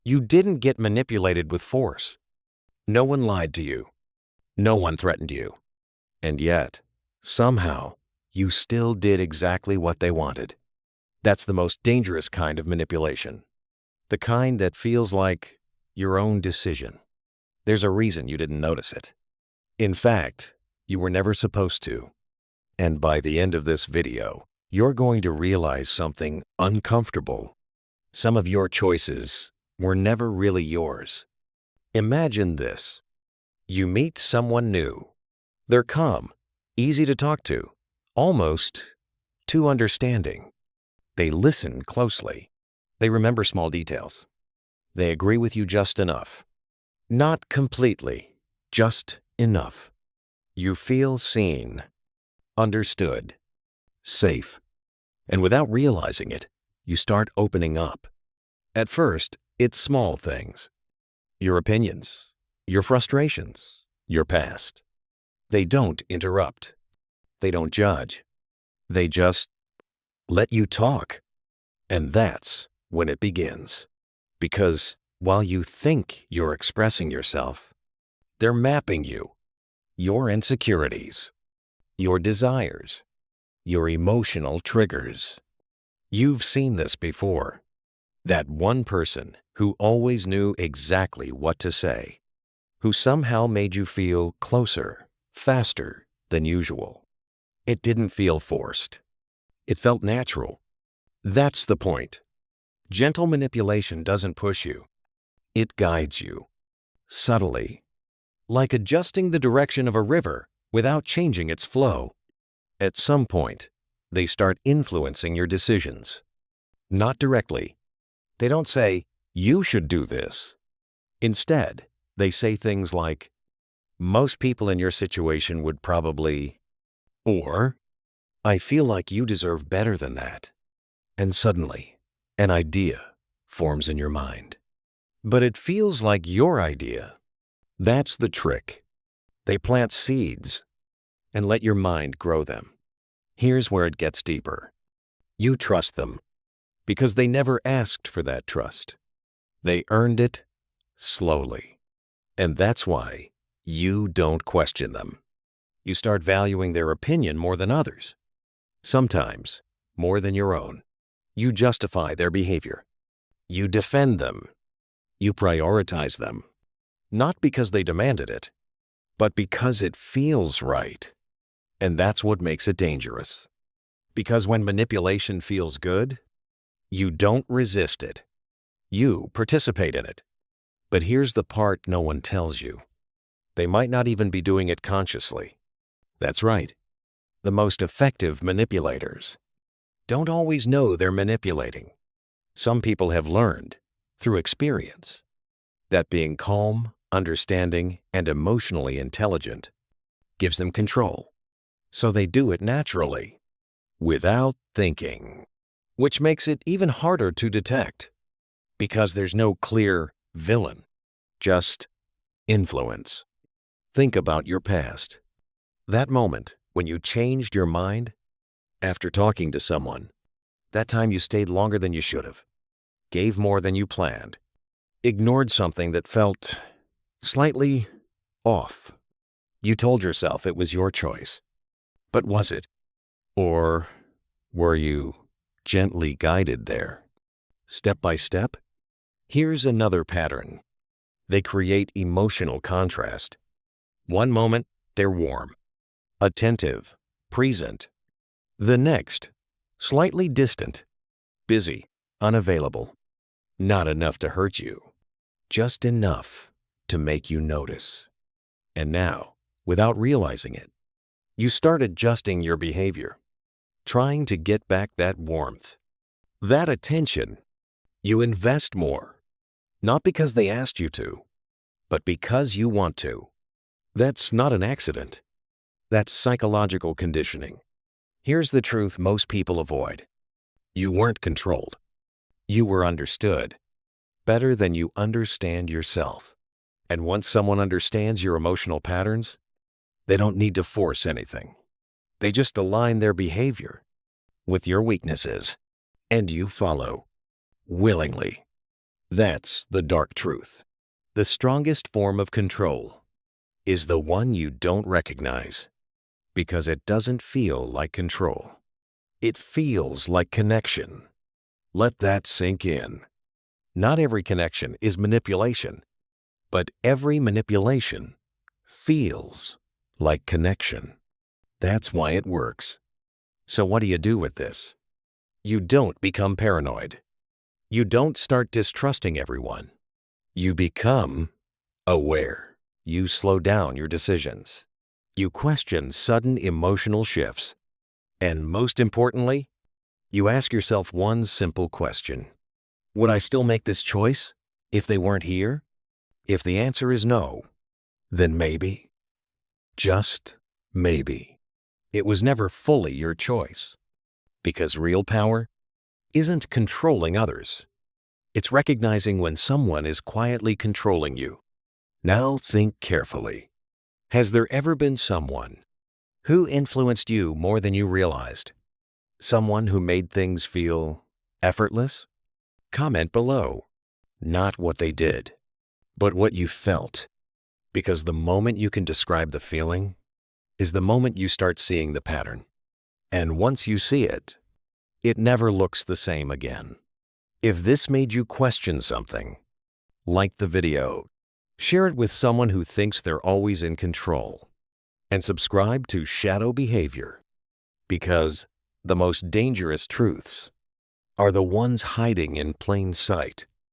You didn't get manipulated with force. No one lied to you. No one threatened you. And yet, somehow, you still did exactly what they wanted. That's the most dangerous kind of manipulation. The kind that feels like your own decision. There's a reason you didn't notice it. In fact, you were never supposed to. And by the end of this video, you're going to realize something uncomfortable. Some of your choices were never really yours. Imagine this. You meet someone new. They're calm, easy to talk to, almost too understanding. They listen closely. They remember small details. They agree with you just enough. Not completely, just enough. You feel seen, understood, safe. And without realizing it, you start opening up. At first, it's small things. Your opinions, your frustrations, your past. They don't interrupt. They don't judge. They just let you talk. And that's when it begins. Because while you think you're expressing yourself, they're mapping you, your insecurities, your desires, your emotional triggers. You've seen this before. That one person who always knew exactly what to say, who somehow made you feel closer, faster than usual. It didn't feel forced. It felt natural. That's the point. Gentle manipulation doesn't push you. It guides you, subtly, like adjusting the direction of a river without changing its flow. At some point, they start influencing your decisions. Not directly. They don't say, "You should do this." Instead, they say things like, "Most people in your situation would probably," or, "I feel like you deserve better than that." And suddenly, an idea forms in your mind. But it feels like your idea. That's the trick. They plant seeds and let your mind grow them. Here's where it gets deeper. You trust them because they never asked for that trust. They earned it slowly. And that's why you don't question them. You start valuing their opinion more than others. Sometimes more than your own. You justify their behavior. You defend them. You prioritize them. Not because they demanded it, but because it feels right. And that's what makes it dangerous. Because when manipulation feels good, you don't resist it. You participate in it. But here's the part no one tells you. They might not even be doing it consciously. That's right. The most effective manipulators don't always know they're manipulating. Some people have learned, through experience, that being calm, understanding, and emotionally intelligent gives them control. So they do it naturally, without thinking, which makes it even harder to detect, because there's no clear villain, just influence. Think about your past. That moment when you changed your mind after talking to someone. That time you stayed longer than you should have, gave more than you planned, ignored something that felt slightly off. You told yourself it was your choice. But was it? Or were you gently guided there? Step by step? Here's another pattern. They create emotional contrast. One moment, they're warm, attentive, present. The next, slightly distant, busy, unavailable. Not enough to hurt you, just enough to make you notice. And now, without realizing it, you start adjusting your behavior, trying to get back that warmth, that attention. You invest more, not because they asked you to, but because you want to. That's not an accident. That's psychological conditioning. Here's the truth most people avoid. You weren't controlled. You were understood better than you understand yourself. And once someone understands your emotional patterns, they don't need to force anything. They just align their behavior with your weaknesses, and you follow willingly. That's the dark truth. The strongest form of control is the one you don't recognize because it doesn't feel like control. It feels like connection. Let that sink in. Not every connection is manipulation, but every manipulation feels like connection. That's why it works. So what do you do with this? You don't become paranoid. You don't start distrusting everyone. You become aware. You slow down your decisions. You question sudden emotional shifts. And most importantly, you ask yourself one simple question. Would I still make this choice if they weren't here? If the answer is no, then maybe, just maybe, it was never fully your choice. Because real power isn't controlling others. It's recognizing when someone is quietly controlling you. Now think carefully. Has there ever been someone who influenced you more than you realized? Someone who made things feel effortless? Comment below. Not what they did, but what you felt. Because the moment you can describe the feeling is the moment you start seeing the pattern. And once you see it, it never looks the same again. If this made you question something, like the video, share it with someone who thinks they're always in control, and subscribe to Shadow Behavior, because the most dangerous truths are the ones hiding in plain sight.